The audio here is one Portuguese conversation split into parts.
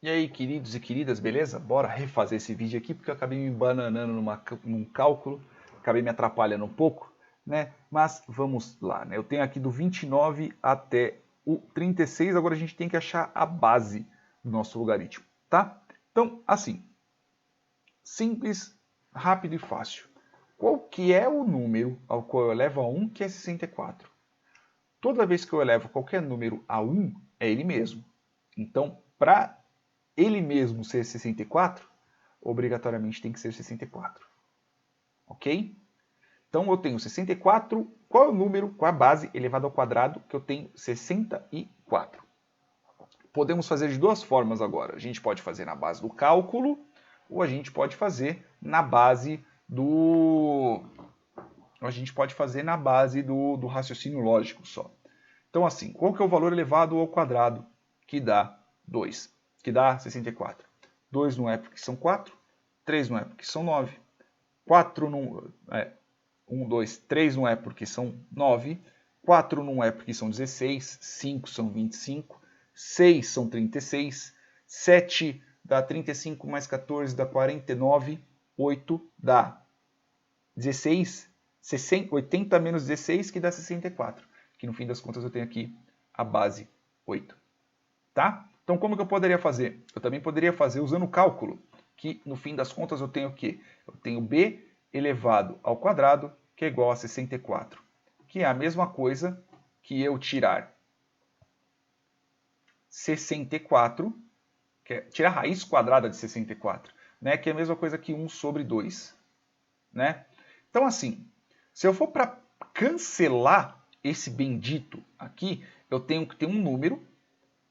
E aí, queridos e queridas, beleza? Bora refazer esse vídeo aqui, porque eu acabei me bananando num cálculo, acabei me atrapalhando um pouco, né? Mas vamos lá, né? Eu tenho aqui do 29 até o 36, agora a gente tem que achar a base do nosso logaritmo, tá? Então, assim, simples, rápido e fácil. Qual que é o número ao qual eu elevo a 1, que é 64? Toda vez que eu elevo qualquer número a 1, é ele mesmo. Então, para ele mesmo ser 64, obrigatoriamente tem que ser 64. Ok? Então eu tenho 64. Qual é o número, qual é a base elevado ao quadrado que eu tenho 64? Podemos fazer de duas formas agora. A gente pode fazer na base do cálculo ou a gente pode fazer na base do do raciocínio lógico só. Então assim, qual que é o valor elevado ao quadrado que dá 2? Que dá 64? 2 não é porque são 4, 3 não é porque são 9, 4 não é 1, 2, 3 não é porque são 9, 4 não é porque são 16, 5 são 25, 6 são 36, 7 dá 35 mais 14 dá 49, 8 dá 16, 60, 80 menos 16 que dá 64, que no fim das contas eu tenho aqui a base 8. Tá? Então como que eu poderia fazer? Eu também poderia fazer usando o cálculo, que no fim das contas eu tenho o quê? Eu tenho b elevado ao quadrado, que é igual a 64, que é a mesma coisa que eu tirar 64, que é tirar a raiz quadrada de 64, né? Que é a mesma coisa que 1 sobre 2. Né? Então assim, se eu for para cancelar esse bendito aqui, eu tenho que ter um número,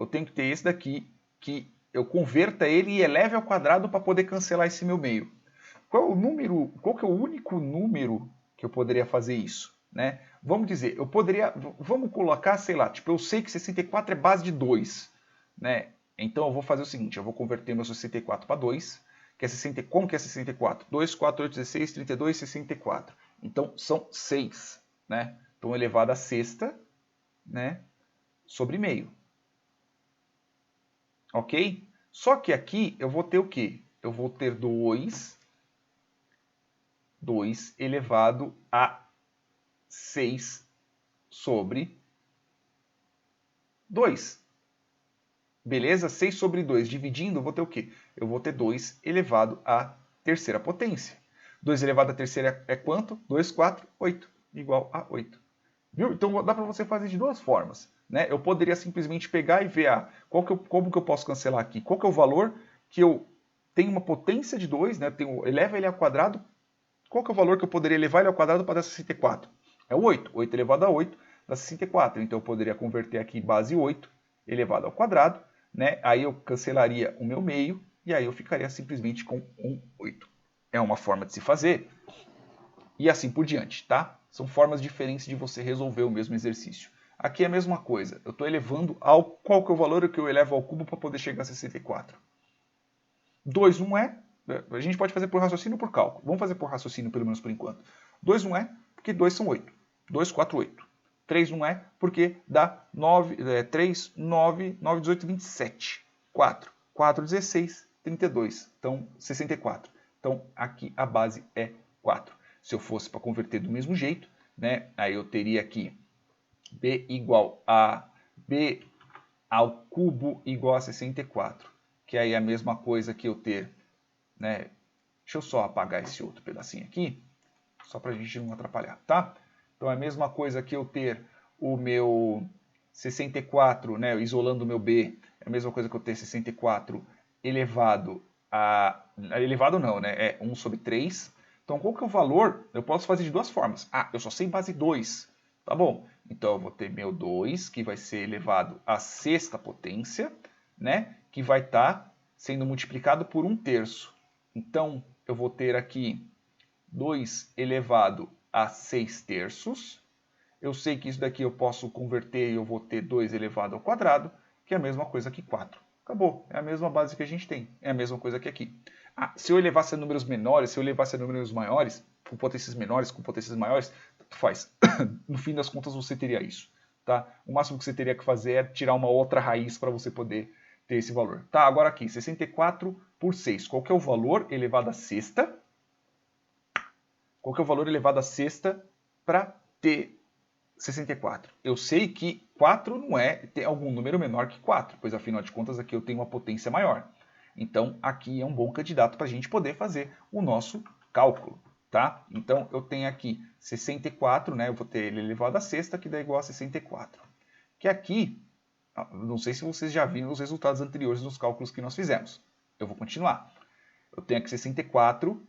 eu tenho que ter esse daqui, que eu converta ele e eleve ao quadrado para poder cancelar esse meu meio. Qual é o número, qual que é o único número que eu poderia fazer isso? Né? Vamos dizer, eu poderia, vamos colocar, sei lá, tipo, eu sei que 64 é base de 2, né? Então eu vou fazer o seguinte, eu vou converter meu 64 para 2, que é 60, como que é 64? 2, 4, 8, 16, 32, 64. Então são 6, né? Então elevado a sexta, né, sobre meio. Ok? Só que aqui eu vou ter o quê? Eu vou ter 2 elevado a 6 sobre 2. Beleza? 6 sobre 2 dividindo, eu vou ter o quê? Eu vou ter 2 elevado à terceira potência. 2 elevado à terceira é quanto? 2, 4, 8. Igual a 8. Viu? Então dá para você fazer de duas formas. Né? Eu poderia simplesmente pegar e ver como que eu posso cancelar aqui. Qual que é o valor que eu tenho uma potência de 2, né? Eleva ele ao quadrado. Qual que é o valor que eu poderia elevar ele ao quadrado para dar 64? É o 8. 8 elevado a 8 dá 64. Então eu poderia converter aqui base 8 elevado ao quadrado. Né? Aí eu cancelaria o meu meio e aí eu ficaria simplesmente com um 8. É uma forma de se fazer e assim por diante, tá? São formas diferentes de você resolver o mesmo exercício. Aqui é a mesma coisa. Eu estou elevando ao... Qual que é o valor que eu elevo ao cubo para poder chegar a 64? 2 não é. A gente pode fazer por raciocínio ou por cálculo. Vamos fazer por raciocínio, pelo menos por enquanto. 2 não é, porque 2 são 8. 2, 4, 8. 3 não é, porque dá 9, 3, 9, 9, 18, 27. 4, 4, 16, 32. Então, 64. Então, aqui a base é 4. Se eu fosse para converter do mesmo jeito, né, aí eu teria aqui b igual a b ao cubo igual a 64, que aí é a mesma coisa que eu ter, né? Deixa eu só apagar esse outro pedacinho aqui, só para a gente não atrapalhar, tá? Então é a mesma coisa que eu ter o meu 64, né, isolando o meu b, é a mesma coisa que eu ter 64 elevado a... elevado não, né, é 1 sobre 3. Então qual que é o valor? Eu posso fazer de duas formas. Ah, eu só sei base 2. Tá bom, então eu vou ter meu 2, que vai ser elevado à sexta potência, né, que vai estar sendo multiplicado por 1/3. Então eu vou ter aqui 2 elevado a 6/3. Eu sei que isso daqui eu posso converter e eu vou ter 2 elevado ao quadrado, que é a mesma coisa que 4. Acabou, é a mesma base que a gente tem, é a mesma coisa que aqui. Ah, se eu elevasse a números menores, se eu elevasse a números maiores, com potências menores, com potências maiores, tanto faz. No fim das contas você teria isso. Tá? O máximo que você teria que fazer é tirar uma outra raiz para você poder ter esse valor. Tá, agora aqui, 64 por 6. Qual que é o valor elevado à sexta? Qual que é o valor elevado à sexta para ter 64? Eu sei que 4 não é ter algum número menor que 4, pois afinal de contas aqui eu tenho uma potência maior. Então aqui é um bom candidato para a gente poder fazer o nosso cálculo. Tá? Então eu tenho aqui 64, né? Eu vou ter ele elevado à sexta, que dá igual a 64. Que aqui, não sei se vocês já viram os resultados anteriores dos cálculos que nós fizemos. Eu vou continuar. Eu tenho aqui 64,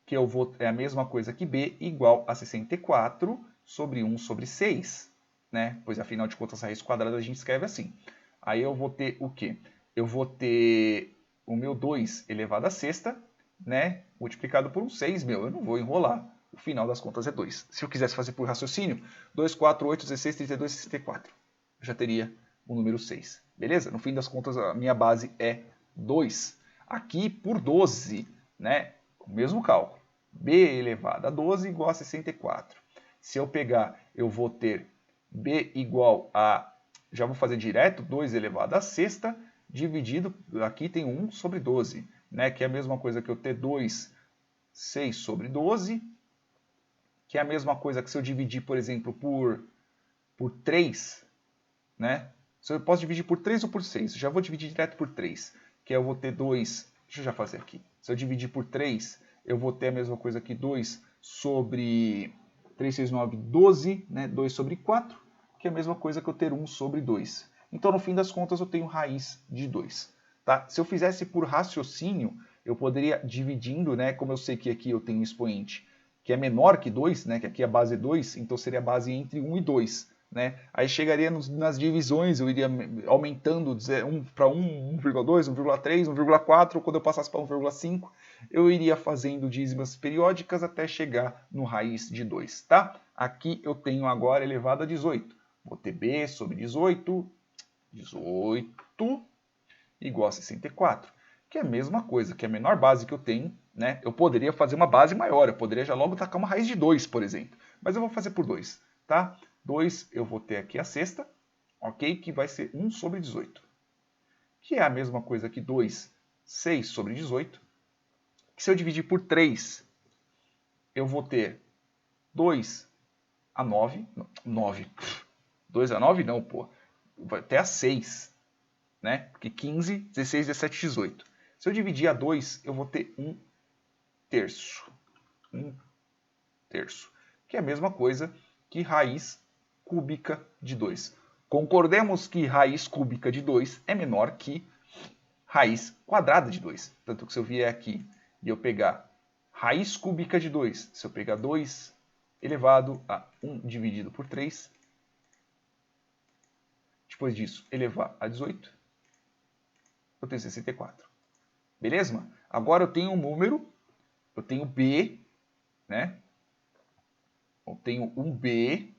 que é a mesma coisa que b, igual a 64 sobre 1 sobre 6. Né? Pois afinal de contas a raiz quadrada a gente escreve assim. Aí eu vou ter o quê? Eu vou ter o meu 2 elevado à sexta, né? Multiplicado por um 6, eu não vou enrolar. O final das contas é 2. Se eu quisesse fazer por raciocínio, 2, 4, 8, 16, 32, 64. Eu já teria o número 6. Beleza? No fim das contas, a minha base é 2. Aqui, por 12, né? O mesmo cálculo. B elevado a 12 igual a 64. Se eu pegar, eu vou ter B igual a... Já vou fazer direto, 2 elevado a sexta, dividido, aqui tem 1 sobre 12, né? Que é a mesma coisa que eu ter 2, 6 sobre 12, que é a mesma coisa que se eu dividir, por exemplo, por 3, né? Se eu posso dividir por 3 ou por 6, já vou dividir direto por 3, que eu vou ter 2, deixa eu já fazer aqui. Se eu dividir por 3, eu vou ter a mesma coisa que 2 sobre 3, 6, 9, 12, né? 2 sobre 4, que é a mesma coisa que eu ter 1 sobre 2. Então, no fim das contas, eu tenho raiz de 2. Tá? Se eu fizesse por raciocínio, eu poderia dividindo, né? Como eu sei que aqui eu tenho um expoente que é menor que 2, né? Que aqui a base é 2, então seria a base entre 1 e 2. Né? Aí chegaria nas divisões, eu iria aumentando para 1, 1,2, 1,3, 1,4, quando eu passasse para 1,5, eu iria fazendo dízimas periódicas até chegar no raiz de 2. Tá? Aqui eu tenho agora elevado a 18. Vou ter b sobre 18 igual a 64, que é a mesma coisa, que é a menor base que eu tenho. Né? Eu poderia fazer uma base maior, eu poderia já logo tacar uma raiz de 2, por exemplo, mas eu vou fazer por 2. Tá? 2, eu vou ter aqui a sexta, ok? Que vai ser 1 sobre 18. Que é a mesma coisa que 2, 6 sobre 18. Que se eu dividir por 3, eu vou ter 2 a 9. 9. 2 a 9 não, pô. Vai ter a 6. Né? Porque 15, 16, 17, 18. Se eu dividir a 2, eu vou ter 1 terço. 1 terço. Que é a mesma coisa que raiz cúbica de 2. Concordemos que raiz cúbica de 2 é menor que raiz quadrada de 2. Tanto que se eu vier aqui e eu pegar raiz cúbica de 2, se eu pegar 2 elevado a 1 dividido por 3, depois disso elevar a 18, eu tenho 64. Beleza? Agora eu tenho um número, eu tenho B, né? Eu tenho um B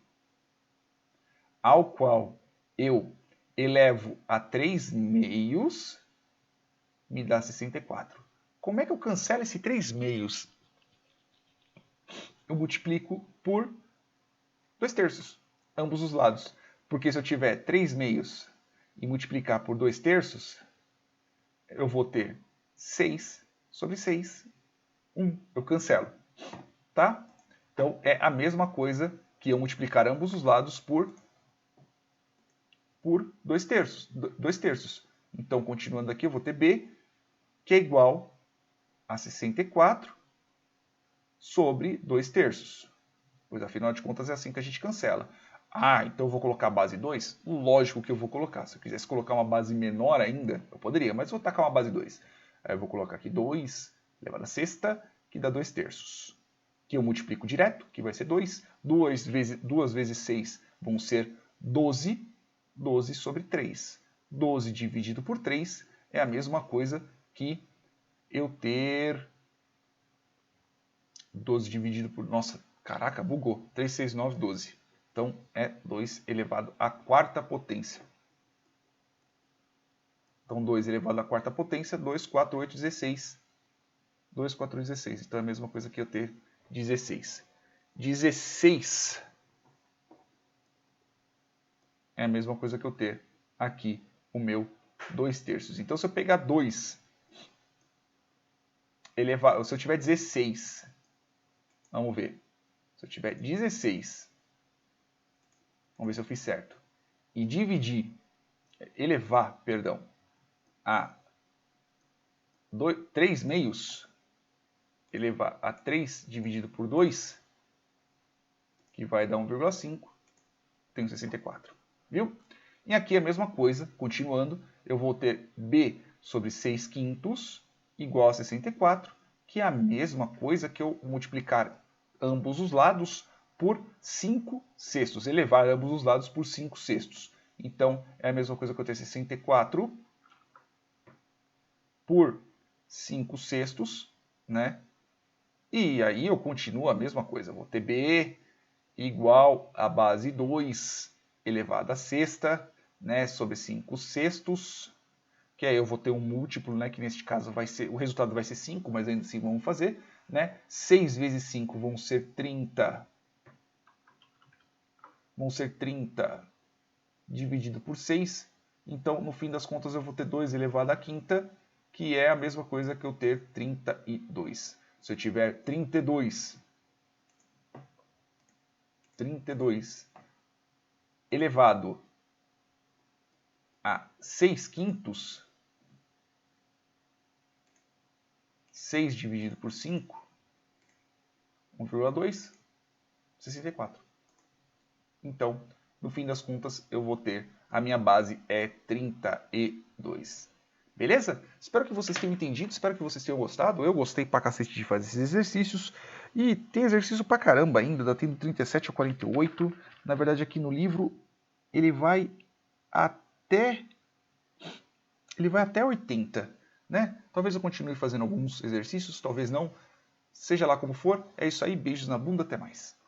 ao qual eu elevo a 3 meios, me dá 64. Como é que eu cancelo esse 3 meios? Eu multiplico por 2 terços, ambos os lados. Porque se eu tiver 3 meios e multiplicar por 2 terços, eu vou ter 6 sobre 6, 1. Eu cancelo. Tá? Então é a mesma coisa que eu multiplicar ambos os lados por 2 terços. 2 terços. Então, continuando aqui, eu vou ter B, que é igual a 64 sobre 2 terços. Pois, afinal de contas, é assim que a gente cancela. Ah, então eu vou colocar a base 2? Lógico que eu vou colocar. Se eu quisesse colocar uma base menor ainda, eu poderia, mas eu vou tacar uma base 2. Aí eu vou colocar aqui 2 elevado a sexta, que dá 2 terços. Que eu multiplico direto, que vai ser 2. 2 vezes 6 vão ser 12. 12 sobre 3. 12 dividido por 3 é a mesma coisa que eu ter 12 dividido por... Nossa, caraca, bugou. 3, 6, 9, 12. Então, é 2 elevado à quarta potência. Então, 2 elevado à quarta potência, 2, 4, 8, 16. 2, 4, 16. Então, é a mesma coisa que eu ter 16. 16 é a mesma coisa que eu ter aqui o meu 2/3. Então, se eu pegar 2 elevado... Se eu tiver 16... Vamos ver. Se eu tiver 16... Vamos ver se eu fiz certo. E elevar, perdão, a 3 meios, elevar a 3 dividido por 2, que vai dar 1,5, tenho 64. Viu? E aqui a mesma coisa, continuando, eu vou ter b sobre 6/5 igual a 64, que é a mesma coisa que eu multiplicar ambos os lados por 5/6, elevar ambos os lados por 5/6. Então, é a mesma coisa que eu ter 64 por 5/6, né? E aí eu continuo a mesma coisa. Vou ter b igual a base 2 elevado à sexta, né, sobre 5/6, que aí eu vou ter um múltiplo, né, que neste caso vai ser, o resultado vai ser 5, mas ainda assim vamos fazer, né? 6 vezes 5 vão ser 30. Vão ser 30 dividido por 6. Então, no fim das contas, eu vou ter 2 elevado à quinta, que é a mesma coisa que eu ter 32. Se eu tiver 32 elevado a 6/5, 6 dividido por 5, 1,2, 64. Então, no fim das contas, eu vou ter, a minha base é 32. Beleza? Espero que vocês tenham entendido, espero que vocês tenham gostado. Eu gostei pra cacete de fazer esses exercícios. E tem exercício pra caramba ainda, tem do 37 ao 48. Na verdade, aqui no livro, ele vai até 80, né? Talvez eu continue fazendo alguns exercícios, talvez não. Seja lá como for, é isso aí, beijos na bunda, até mais.